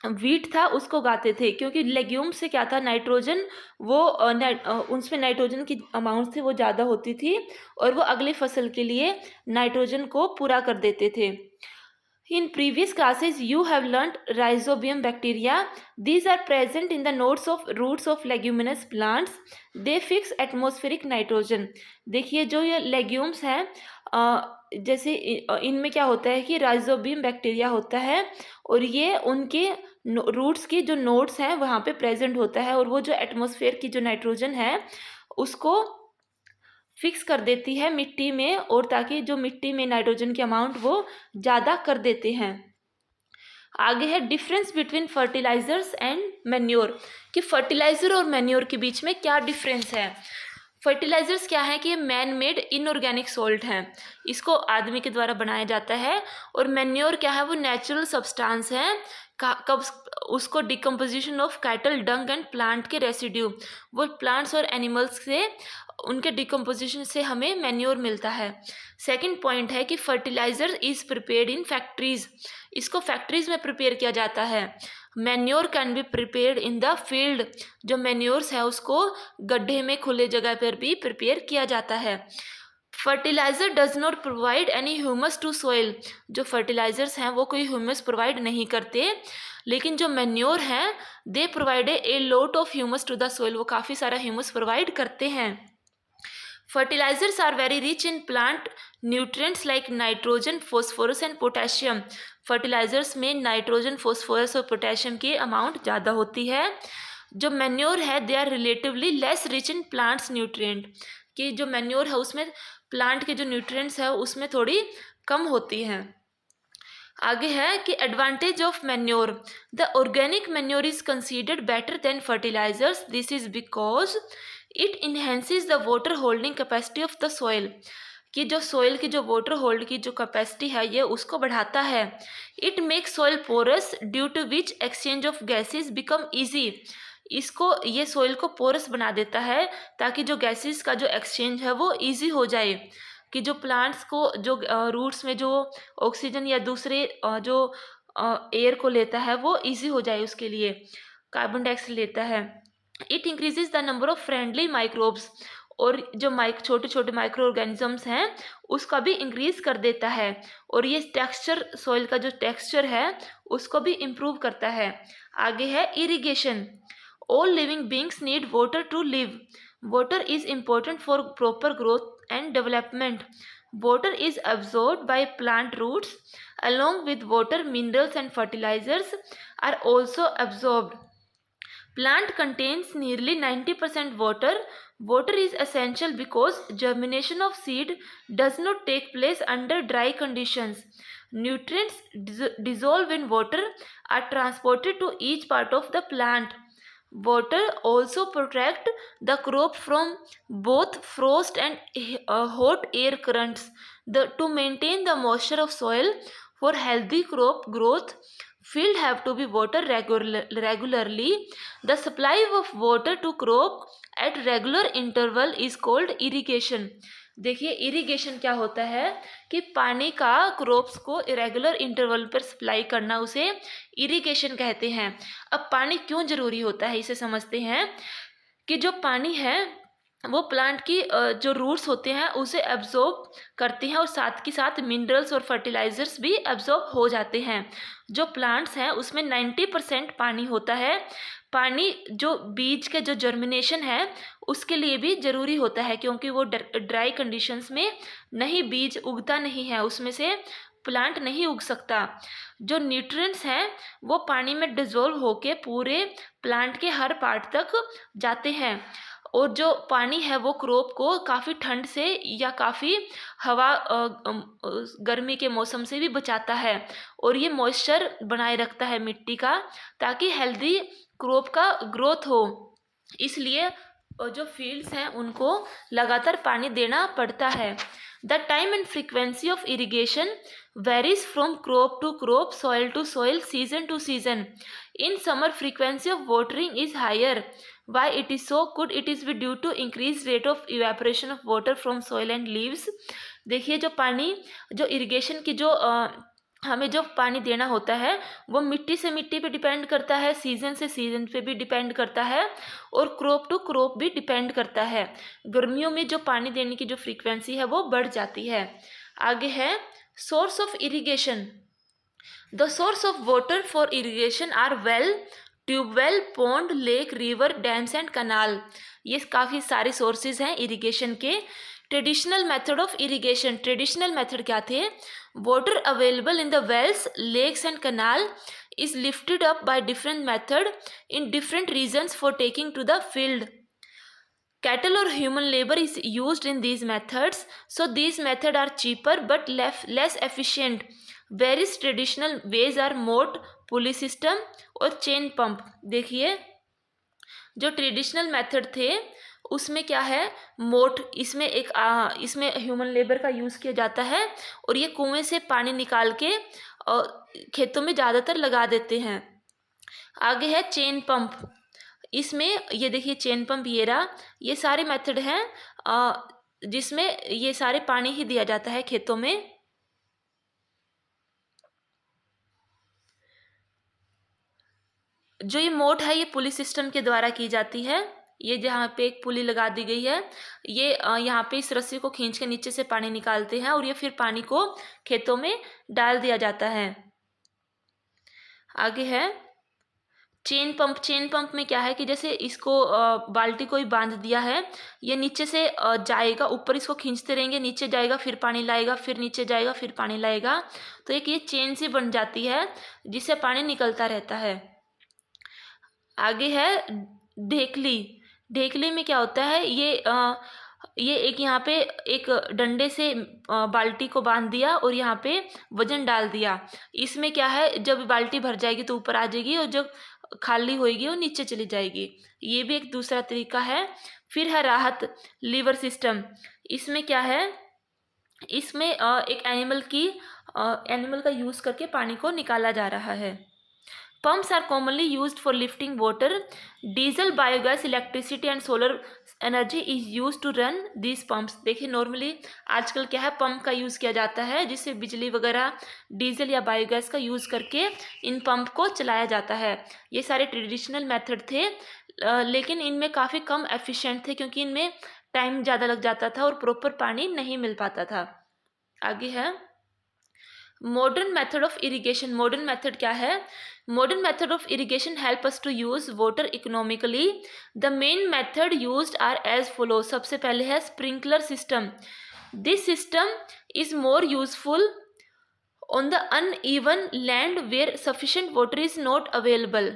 वीट था उसको उगाते थे, क्योंकि लेग्यूम्स से क्या था, नाइट्रोजन वो उसमें नाइट्रोजन की अमाउंट थी वो ज़्यादा होती थी और वो अगली फसल के लिए नाइट्रोजन को पूरा कर देते थे। In previous classes, you have learnt rhizobium bacteria. These are present in the nodes of roots of leguminous plants. They fix atmospheric nitrogen. देखिए जो ये लेग्यूम्स हैं जैसे इनमें क्या होता है कि राइजोबियम बैक्टीरिया होता है और ये उनके रूट्स की जो नोड्स हैं वहाँ पे प्रेजेंट होता है और वो जो एटमॉस्फेयर की जो नाइट्रोजन है उसको फिक्स कर देती है मिट्टी में, और ताकि जो मिट्टी में नाइट्रोजन की अमाउंट वो ज़्यादा कर देते हैं। आगे है difference between fertilizers and manure, कि फर्टिलाइज़र और मैन्योर के बीच में क्या डिफरेंस है। फर्टिलाइजर्स क्या है कि ये मैन मेड इनऑर्गेनिक सॉल्ट हैं, इसको आदमी के द्वारा बनाया जाता है। और मैन्योर क्या है, वो नेचुरल सब्सटेंस है, कब उसको decomposition of cattle Dang and plant के रेसिड्यू, वो प्लांट्स और एनिमल्स से उनके डिकम्पोजिशन से हमें मैन्योर मिलता है। सेकंड पॉइंट है कि fertilizer is prepared in factories, इसको फैक्ट्रीज में प्रिपेयर किया जाता है। Manure can be prepared in the field, जो मैन्योर्स है उसको गड्ढे में खुले जगह पर भी प्रिपेयर किया जाता है। Fertilizer does not provide any humus to soil, जो फर्टिलाइजर्स हैं वो कोई ह्यूमस प्रोवाइड नहीं करते, लेकिन जो मैन्योर हैं they provide a lot of humus to the soil, वो काफ़ी सारा ह्यूमस प्रोवाइड करते हैं। Fertilizers are very rich in plant nutrients like nitrogen, phosphorus and potassium. Fertilizers में नाइट्रोजन, फॉस्फोरस और पोटेशियम की अमाउंट ज़्यादा होती है। जो मैन्योर है they are relatively less rich in plants nutrient, कि जो मैन्योर है उसमें प्लांट के जो न्यूट्रिएंट्स है उसमें थोड़ी कम होती हैं। आगे है कि advantage of manure, the organic manure is considered better than fertilizers. This is because it enhances the water holding capacity of the soil, कि जो सॉइल की जो वाटर होल्ड की जो कैपेसिटी है ये उसको बढ़ाता है। It makes soil porous due to which exchange of gases become easy, इसको ये सॉइल को पोरस बना देता है ताकि जो गैसेस का जो एक्सचेंज है वो ईजी हो जाए, कि जो प्लांट्स को जो रूट्स में जो ऑक्सीजन या दूसरे जो एयर को लेता है वो ईजी हो जाए, उसके लिए कार्बन डाइऑक्साइड लेता है। It increases the number of friendly microbes, और जो छोटे छोटे माइक्रो ऑर्गेनिजम्स हैं उसका भी इंक्रीज कर देता है, और ये टेक्सचर सॉइल का जो टेक्सचर है उसको भी इम्प्रूव करता है। आगे है irrigation, all living beings need water to live, water is important for proper growth and development. Water is absorbed by plant roots, along with water minerals and fertilizers are also absorbed. Plant contains nearly 90% water. Water is essential because germination of seed does not take place under dry conditions. Nutrients dissolved in water are transported to each part of the plant. Water also protects the crop from both frost and hot air currents. To maintain the moisture of soil For healthy crop growth, field have to be watered regularly. The supply of water to crop at regular interval is called irrigation. देखिए irrigation क्या होता है कि पानी का crops को irregular interval पर supply करना, उसे इरिगेशन कहते हैं। अब पानी क्यों ज़रूरी होता है इसे समझते हैं कि जो पानी है वो प्लांट की जो रूट्स होते हैं उसे एब्जॉर्ब करते हैं और साथ के साथ मिनरल्स और फर्टिलाइजर्स भी एब्जॉर्ब हो जाते हैं। जो प्लांट्स हैं उसमें 90% पानी होता है। पानी जो बीज के जो जर्मिनेशन है उसके लिए भी ज़रूरी होता है, क्योंकि वो ड्राई कंडीशंस में नहीं बीज उगता नहीं है, उसमें से प्लांट नहीं उग सकता। जो न्यूट्रिएंट्स हैं वो पानी में डिज़ोल्व होके पूरे प्लांट के हर पार्ट तक जाते हैं और जो पानी है वो क्रॉप को काफ़ी ठंड से या काफ़ी हवा गर्मी के मौसम से भी बचाता है और ये मॉइस्चर बनाए रखता है मिट्टी का, ताकि हेल्दी क्रॉप का ग्रोथ हो। इसलिए जो फील्ड्स हैं उनको लगातार पानी देना पड़ता है। The time and frequency of irrigation varies from crop to crop, soil to soil, season to season. In summer, frequency of watering is higher. Why it is so? Could it is be due to increased rate of evaporation of water from soil and leaves? देखिए जो पानी, जो irrigation की जो हमें जो पानी देना होता है वो मिट्टी से मिट्टी पे डिपेंड करता है, सीज़न से सीज़न पे भी डिपेंड करता है और क्रॉप टू क्रॉप भी डिपेंड करता है। गर्मियों में जो पानी देने की जो फ्रीक्वेंसी है वो बढ़ जाती है। आगे है source of irrigation. The source of water for irrigation are well, tube well, pond, lake, river, dams and canal. ये काफ़ी सारे sources हैं irrigation के। Traditional method of irrigation, traditional method क्या थे? Water available in the wells, lakes and canal is lifted up by different method in different regions for taking to the field. Cattle or human labor is used in these methods, so these methods are cheaper but less efficient. Various traditional ways are moat, pulley system और chain pump. देखिए जो traditional method थे उसमें क्या है, मोट, इसमें इसमें ह्यूमन लेबर का यूज़ किया जाता है और ये कुएं से पानी निकाल के खेतों में ज़्यादातर लगा देते हैं. आगे है चेन पंप. इसमें ये देखिए चेन पंप, ये रहा, ये सारे मेथड हैं जिसमें ये सारे पानी ही दिया जाता है खेतों में. जो ये मोट है ये पुली सिस्टम के द्वारा की जाती है. ये जहाँ पे एक पुली लगा दी गई है, ये यहाँ पे इस रस्सी को खींच के नीचे से पानी निकालते हैं और ये फिर पानी को खेतों में डाल दिया जाता है. आगे है चेन पंप. चेन पंप में क्या है कि जैसे इसको बाल्टी को ही बांध दिया है, ये नीचे से जाएगा, ऊपर इसको खींचते रहेंगे, नीचे जाएगा फिर पानी लाएगा, फिर नीचे जाएगा फिर पानी लाएगा, तो एक ये चेन सी बन जाती है जिससे पानी निकलता रहता है. आगे है ढेकली. ढेकली में क्या होता है, ये एक यहाँ पे एक डंडे से बाल्टी को बांध दिया और यहाँ पे वजन डाल दिया. इसमें क्या है, जब बाल्टी भर जाएगी तो ऊपर आ जाएगी और जब खाली होएगी वो नीचे चली जाएगी. ये भी एक दूसरा तरीका है. फिर है राहत, लीवर सिस्टम. इसमें क्या है, इसमें एक एनिमल का यूज़ करके पानी को निकाला जा रहा है. Pumps are commonly used for lifting water. Diesel, biogas, electricity and solar energy is used to run these pumps. देखिए नॉर्मली आजकल क्या है, पंप का यूज़ किया जाता है जिससे बिजली वगैरह डीजल या बायोगैस का यूज़ करके इन पंप को चलाया जाता है. ये सारे ट्रेडिशनल मेथड थे, लेकिन इनमें काफ़ी कम एफिशिएंट थे क्योंकि इनमें टाइम ज़्यादा लग जाता था और प्रॉपर पानी नहीं मिल पाता था. आगे है modern method of irrigation. Modern method क्या है? Modern method of irrigation help us to use water economically. The main method used are as follows. सबसे पहले है sprinkler system. This system is more useful on the uneven land where sufficient water is not available.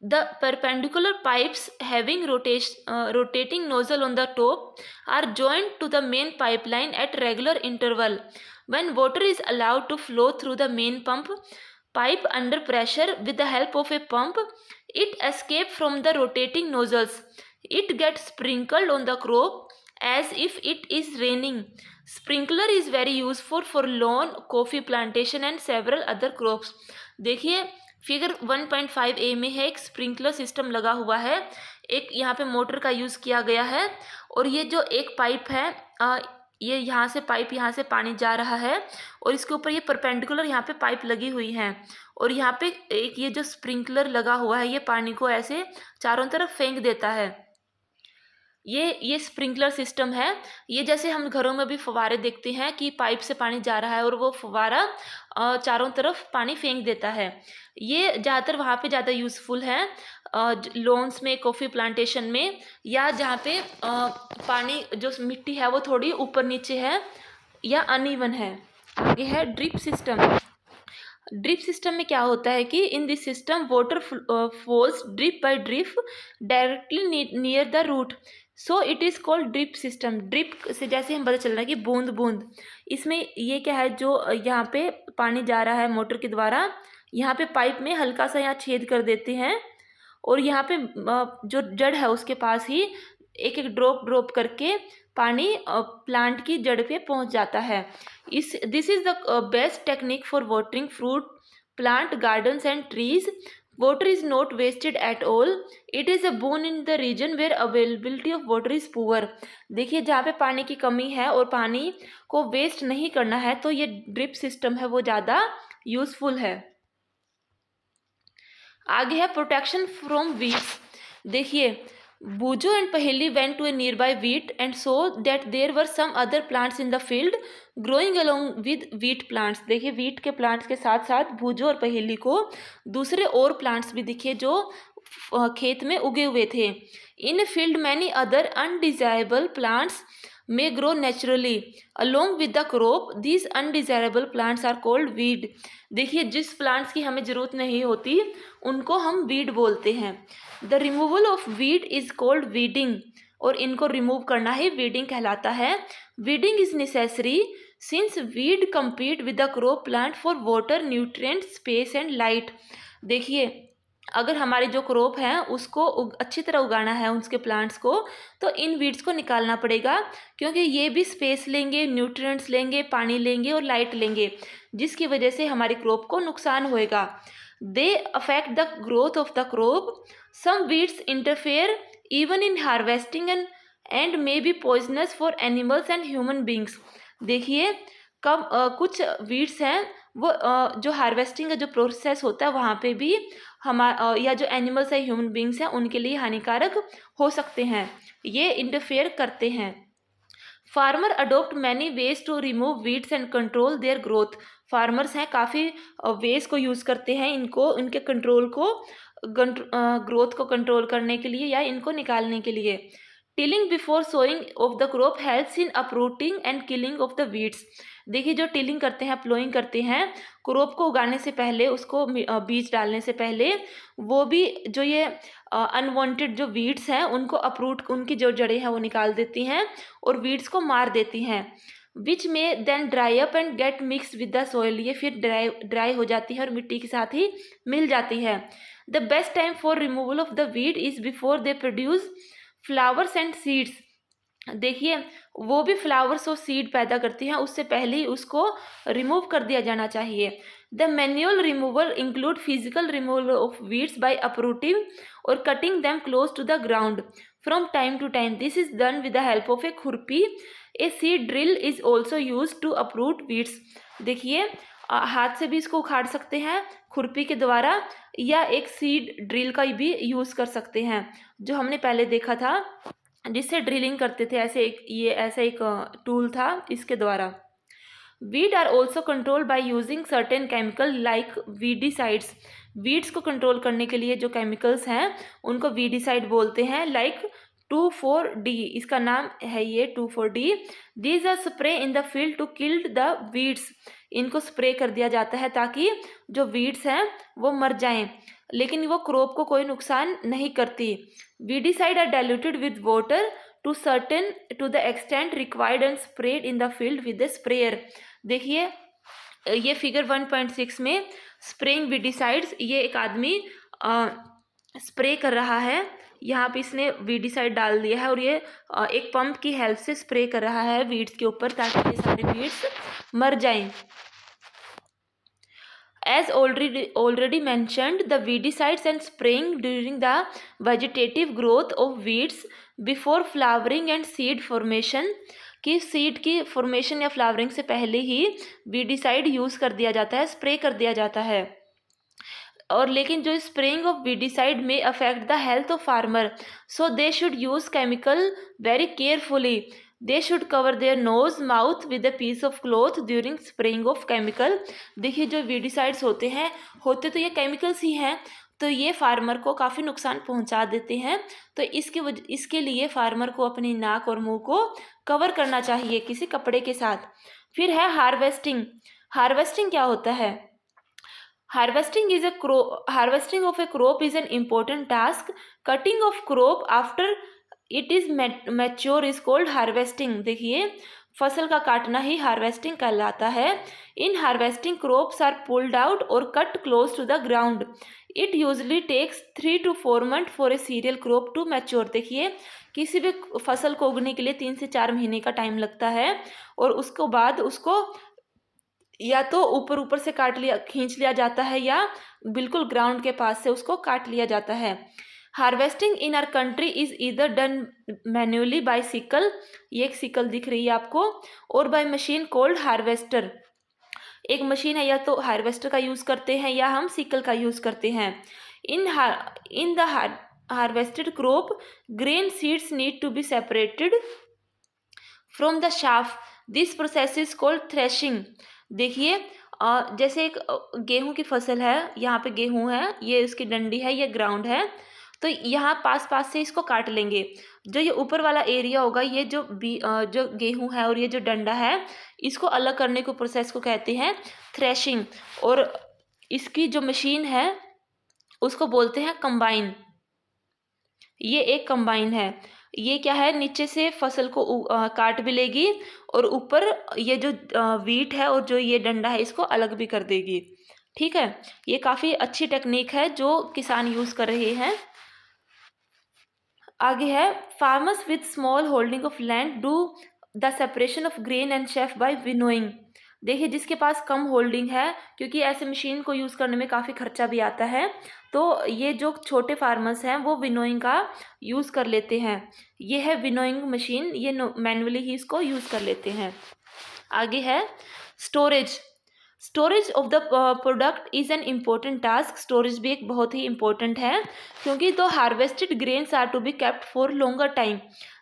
The perpendicular pipes having rotating nozzle on the top are joined to the main pipeline at regular interval. When water is allowed to flow through the main pipe under pressure with the help of a pump, it escapes from the rotating nozzles. It gets sprinkled on the crop as if it is raining. Sprinkler is very useful for lawn, coffee plantation and several other crops. देखिए figure 1.5 ए में है, एक sprinkler system लगा हुआ है, एक यहाँ पे मोटर का यूज़ किया गया है, और ये जो एक पाइप है ये यहाँ से पाइप, यहाँ से पानी जा रहा है, और इसके ऊपर ये परपेंडिकुलर यहाँ पे पाइप लगी हुई है, और यहाँ पे एक ये जो स्प्रिंकलर लगा हुआ है ये पानी को ऐसे चारों तरफ फेंक देता है। ये स्प्रिंकलर सिस्टम है। ये जैसे हम घरों में भी फव्वारे देखते हैं कि पाइप से पानी जा रहा है और वो फव्वारा चारों तरफ पानी फेंक देता है। ये ज़्यादातर वहाँ पे ज़्यादा यूज़फुल है, लॉन्स में, कॉफ़ी प्लांटेशन में, या जहाँ पे पानी जो मिट्टी है वो थोड़ी ऊपर नीचे है या अनइवन है। आगे है ड्रिप सिस्टम। ड्रिप सिस्टम में क्या होता है कि in this system water falls drip by drip directly near the root, so it is called drip system. Drip से जैसे हम पता चल रहा है कि बूंद बूंद, इसमें ये क्या है, जो यहाँ पे पानी जा रहा है मोटर के द्वारा, यहाँ पे पाइप में हल्का सा यहाँ छेद कर देते हैं, और यहाँ पे जो जड़ है उसके पास ही एक एक ड्रॉप ड्रॉप करके पानी प्लांट की जड़ पे पहुँच जाता है। This is the best technique for watering fruit plant, gardens and trees. Water is not wasted at all, it is a boon in the region where availability of water is poor. देखिए जहाँ पे पानी की कमी है और पानी को वेस्ट नहीं करना है, तो ये ड्रिप सिस्टम है वो ज़्यादा यूज़फुल है। आगे है प्रोटेक्शन फ्रॉम वीड्स। देखिए Bujo and Paheli went to a nearby wheat and saw that there were some other plants in the field growing along with wheat plants। देखिए wheat के plants के साथ साथ भूजो और पहेली को दूसरे और plants भी दिखे जो खेत में उगे हुए थे। In a field many other undesirable plants may grow naturally along with the crop, these undesirable plants are called weed। देखिए जिस प्लांट्स की हमें ज़रूरत नहीं होती उनको हम वीड बोलते हैं। The removal of weed is called weeding, और इनको रिमूव करना ही वीडिंग कहलाता है। Weeding is necessary since weed compete with the crop plant for water, nutrients, space and light। देखिए अगर हमारे जो क्रॉप है उसको अच्छी तरह उगाना है उसके प्लांट्स को, तो इन वीड्स को निकालना पड़ेगा, क्योंकि ये भी स्पेस लेंगे, न्यूट्रिएंट्स लेंगे, पानी लेंगे और लाइट लेंगे, जिसकी वजह से हमारी क्रॉप को नुकसान होएगा। They affect the growth of the crop, some weeds interfere even in harvesting and may be poisonous for animals and human beings. देखिए कब कुछ वीड्स हैं वो जो हार्वेस्टिंग का जो प्रोसेस होता है वहाँ पे भी या जो एनिमल्स है, ह्यूमन बींग्स हैं, उनके लिए हानिकारक हो सकते हैं, ये इंटरफेयर करते हैं। Farmer adopt many ways to remove weeds and control their growth. Farmers हैं काफ़ी वेज को यूज़ करते हैं इनको, इनके कंट्रोल को, ग्रोथ को कंट्रोल करने के लिए या इनको निकालने के लिए। Tilling before sowing of the crop helps in uprooting and killing of the weeds. देखिए जो टिलिंग करते हैं, प्लोइंग करते हैं, क्रॉप को उगाने से पहले, उसको बीज डालने से पहले, वो भी जो ये अनवांटेड जो वीड्स हैं उनको अपरूट, उनकी जो जड़ें हैं वो निकाल देती हैं और वीड्स को मार देती हैं, विच में then dry up and get mix with the soil. ये फिर ड्राई हो जाती है और मिट्टी के साथ ही मिल जाती है। The best time for removal of the weed is before they produce flowers and seeds. देखिए वो भी फ्लावर्स और सीड पैदा करती हैं, उससे पहले ही उसको रिमूव कर दिया जाना चाहिए। The manual removal include physical removal of weeds by uprooting or cutting them close to the ground from time to time. This is done with the help of a khurpi. A seed drill is also use to uproot weeds. देखिए हाथ से भी इसको उखाड़ सकते हैं खुरपी के द्वारा, या एक सीड ड्रिल का भी यूज़ कर सकते हैं, जो हमने पहले देखा था जिससे ड्रिलिंग करते थे, ऐसा एक टूल था इसके द्वारा। Weed are also control by using certain chemical like weedicides. Weeds को कंट्रोल करने के लिए जो केमिकल्स हैं उनको वीडिसाइड बोलते हैं, लाइक 2,4-D, इसका नाम है ये 2,4-D। These are spray in the field to kill the weeds. इनको स्प्रे कर दिया जाता है ताकि जो वीड्स हैं वो मर जाएं, लेकिन वो क्रॉप को कोई नुकसान नहीं करती। Weedicide are diluted with water to the extent required and spread in the field with the sprayer. देखिए ये फिगर 1.6 में स्प्रेइंग वीडिसाइड्स, ये एक आदमी स्प्रे कर रहा है यहाँ पे इसने वीडिसाइड डाल दिया है और ये एक पंप की हेल्प से स्प्रे कर रहा है वीड्स के ऊपर ताकि ये सारे वीड्स मर जाएं। As already mentioned, the weedicides and spraying during the vegetative growth of weeds before flowering and seed formation, कि सीड की फॉर्मेशन या फ्लावरिंग से पहले ही वीडिसाइड यूज़ कर दिया जाता है, स्प्रे कर दिया जाता है। और लेकिन जो स्प्रेइंग ऑफ वीडिसाइड में affect the health of farmer, so they should use chemical very carefully. They should cover their nose mouth with a piece of cloth during spraying of chemical. देखिए जो वीडिसाइड्स होते तो ये chemicals ही हैं, तो ये farmer को काफ़ी नुकसान पहुंचा देते हैं। तो इसके लिए फार्मर को अपनी नाक और मुंह को कवर करना चाहिए किसी कपड़े के साथ। फिर है हार्वेस्टिंग। हार्वेस्टिंग क्या होता है? Harvesting of a crop is an important task. Cutting of crop after it is mature is called harvesting। देखिए फसल का काटना ही हार्वेस्टिंग कहलाता है। इन harvesting crops are pulled out or cut close to the ground. It usually takes 3 to 4 months for a cereal crop to mature। देखिए किसी भी फसल को उगने के लिए 3 से 4 महीने का टाइम लगता है और उसको बाद उसको या तो ऊपर से खींच लिया जाता है या बिल्कुल ग्राउंड के पास से उसको काट लिया जाता है। Harvesting in our country is either done manually by sickle, ये एक सिकल दिख रही है आपको, और बाय मशीन कॉल्ड हार्वेस्टर। एक मशीन है, या तो हार्वेस्टर का यूज़ करते हैं या हम सिकल का यूज़ करते हैं। In the harvested crop grain seeds need to be separated from the shaft. This process is called threshing. देखिए जैसे एक गेहूं की फसल है, यहाँ पे गेहूं है, ये इसकी डंडी है, ये ग्राउंड है, तो यहाँ पास से इसको काट लेंगे। जो ये ऊपर वाला एरिया होगा, ये जो गेहूं है और ये जो डंडा है, इसको अलग करने को प्रोसेस को कहते हैं थ्रेशिंग। और इसकी जो मशीन है उसको बोलते हैं कंबाइन। ये एक कंबाइन है। ये क्या है, नीचे से फसल को काट भी लेगी और ऊपर ये जो वीट है और जो ये डंडा है इसको अलग भी कर देगी। ठीक है, ये काफ़ी अच्छी टेक्निक है जो किसान यूज़ कर रहे हैं। आगे है farmers with small holding of land do the separation of grain and chaff by winnowing. देखिए जिसके पास कम होल्डिंग है, क्योंकि ऐसे मशीन को यूज़ करने में काफ़ी खर्चा भी आता है, तो ये जो छोटे फार्मर्स हैं वो विनोइंग का यूज़ कर लेते हैं। ये है विनोइंग मशीन, ये मैनुअली ही इसको यूज़ कर लेते हैं। आगे है storage. Storage of the product is an important task. Storage भी एक बहुत ही इम्पोर्टेंट है, क्योंकि तो harvested grains are to be kept for longer time.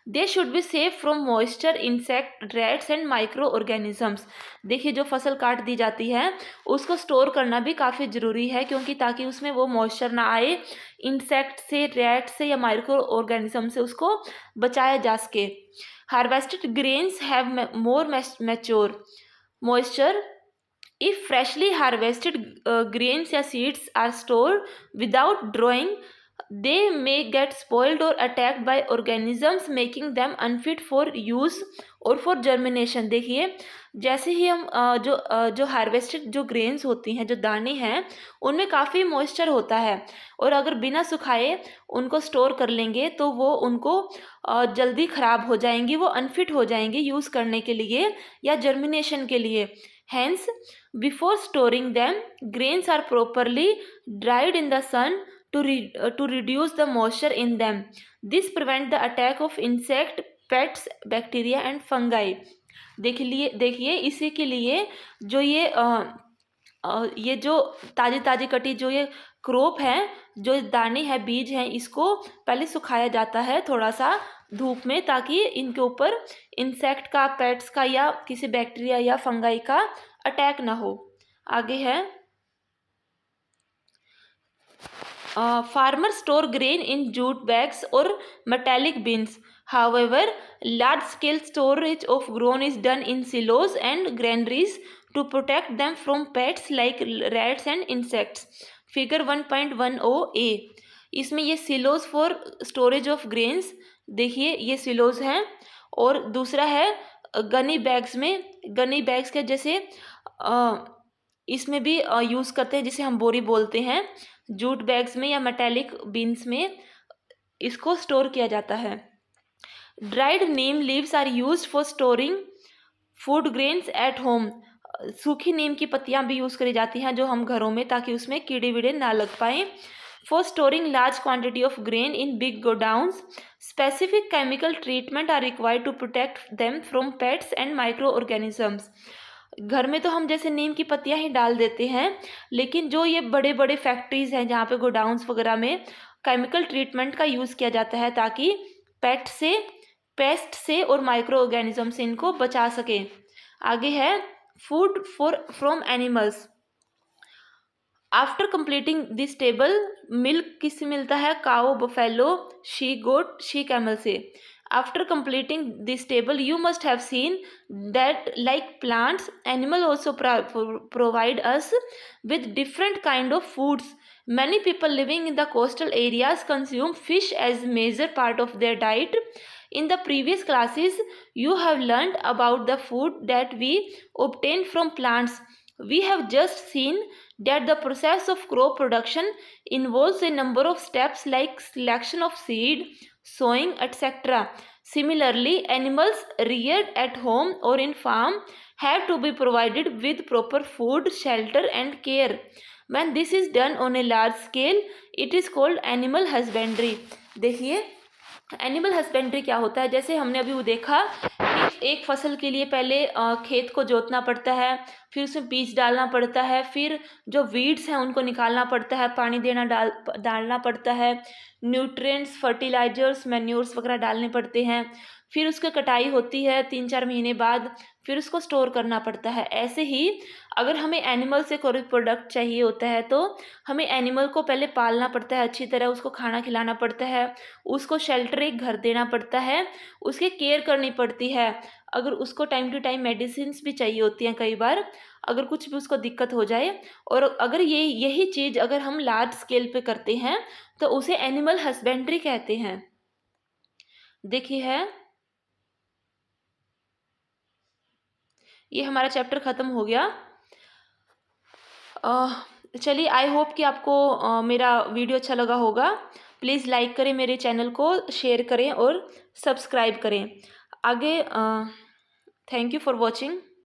They should be safe from moisture, insect, rats and micro organisms. देखिए जो फसल काट दी जाती है उसको स्टोर करना भी काफ़ी ज़रूरी है, क्योंकि ताकि उसमें वो मॉइस्चर ना आए, इंसेक्ट से, रैट से या माइक्रो ऑर्गेनिज्म से उसको बचाया जा सके। Harvested grains have more mature moisture. If freshly harvested grains or seeds are stored without drying, they may get spoiled or attacked by organisms, making them unfit for use or for germination। देखिए जैसे ही हम जो harvested जो grains होती हैं, जो दाने हैं, उनमें काफ़ी मॉइस्चर होता है, और अगर बिना सुखाए उनको स्टोर कर लेंगे तो वो उनको जल्दी ख़राब हो जाएंगी, वो अनफिट हो जाएंगी यूज़ करने के लिए या जर्मिनेशन के लिए। Hence, before storing them, grains are properly dried in the sun to reduce the moisture in them. This prevents the attack of insect, pests, bacteria and fungi. देखिए इसी के लिए जो ये जो ताज़ी कटी जो ये क्रॉप है, जो दाने हैं, बीज हैं, इसको पहले सुखाया जाता है थोड़ा सा धूप में, ताकि इनके ऊपर इंसेक्ट का, पेट्स का या किसी बैक्टीरिया या फंगाई का अटैक ना हो। आगे है farmer store grain in jute bags or metallic bins. However, large-scale storage of grain is done in silos and granaries to protect them from pests like rats and insects. Figure 1.10a। इसमें ये silos for storage of grains, देखिए ये silos हैं, और दूसरा है Ghani bags में। Ghani bags के जैसे इसमें भी यूज़ करते हैं, जिसे हम बोरी बोलते हैं, जूट बैग्स में या मेटालिक बिन्स में इसको स्टोर किया जाता है। Dried neem leaves are used for storing food grains at home. सूखी नीम की पत्तियां भी यूज़ करी जाती हैं जो हम घरों में, ताकि उसमें कीड़े वीड़े ना लग पाएँ। For storing large quantity of grain in big godowns, specific chemical treatment are required to protect them from pests and micro organisms. घर में तो हम जैसे नीम की पत्तियां ही डाल देते हैं, लेकिन जो ये बड़े बड़े फैक्ट्रीज़ हैं जहाँ पे गोडाउन्स वगैरह में केमिकल ट्रीटमेंट का यूज़ किया जाता है, ताकि पेस्ट से और माइक्रो ऑर्गेनिज्म से इनको बचा सकें। आगे है food from animals. After completing this table, milk किससे मिलता है? Cow, buffalo, she goat, she camel से। After completing this table you must have seen that like plants, animal also provide us with different kind of foods. Many people living in the coastal areas consume fish as major part of their diet. In the previous classes, you have learned about the food that we obtain from plants. We have just seen that the process of crop production involves a number of steps like selection of seed, sowing, etc. Similarly, animals reared at home or in farm have to be provided with proper food, shelter and care. When this is done on a large scale, it is called animal husbandry. देखिए animal husbandry क्या होता है। जैसे हमने अभी वो देखा कि एक फसल के लिए पहले खेत को जोतना पड़ता है, फिर उसमें बीज डालना पड़ता है, फिर जो वीड्स हैं उनको निकालना पड़ता है, पानी डालना पड़ता है, न्यूट्रिएंट्स, फर्टिलाइजर्स, मैन्योर्स वगैरह डालने पड़ते हैं, फिर उसकी कटाई होती है 3-4 महीने बाद, फिर उसको स्टोर करना पड़ता है। ऐसे ही अगर हमें एनिमल से कोई प्रोडक्ट चाहिए होता है तो हमें एनिमल को पहले पालना पड़ता है, अच्छी तरह उसको खाना खिलाना पड़ता है, उसको शेल्टर, एक घर देना पड़ता है, उसकी केयर करनी पड़ती है। अगर उसको टाइम टू टाइम मेडिसिन्स भी चाहिए होती हैं कई बार, अगर कुछ भी उसको दिक्कत हो जाए। और अगर यही चीज़ अगर हम लार्ज स्केल पे करते हैं तो उसे एनिमल हस्बेंड्री कहते हैं। देखिए है, ये हमारा चैप्टर ख़त्म हो गया। चलिए, आई होप कि आपको मेरा वीडियो अच्छा लगा होगा। प्लीज़ लाइक करें मेरे चैनल को, शेयर करें और सब्सक्राइब करें। आगे थैंक यू फॉर वॉचिंग।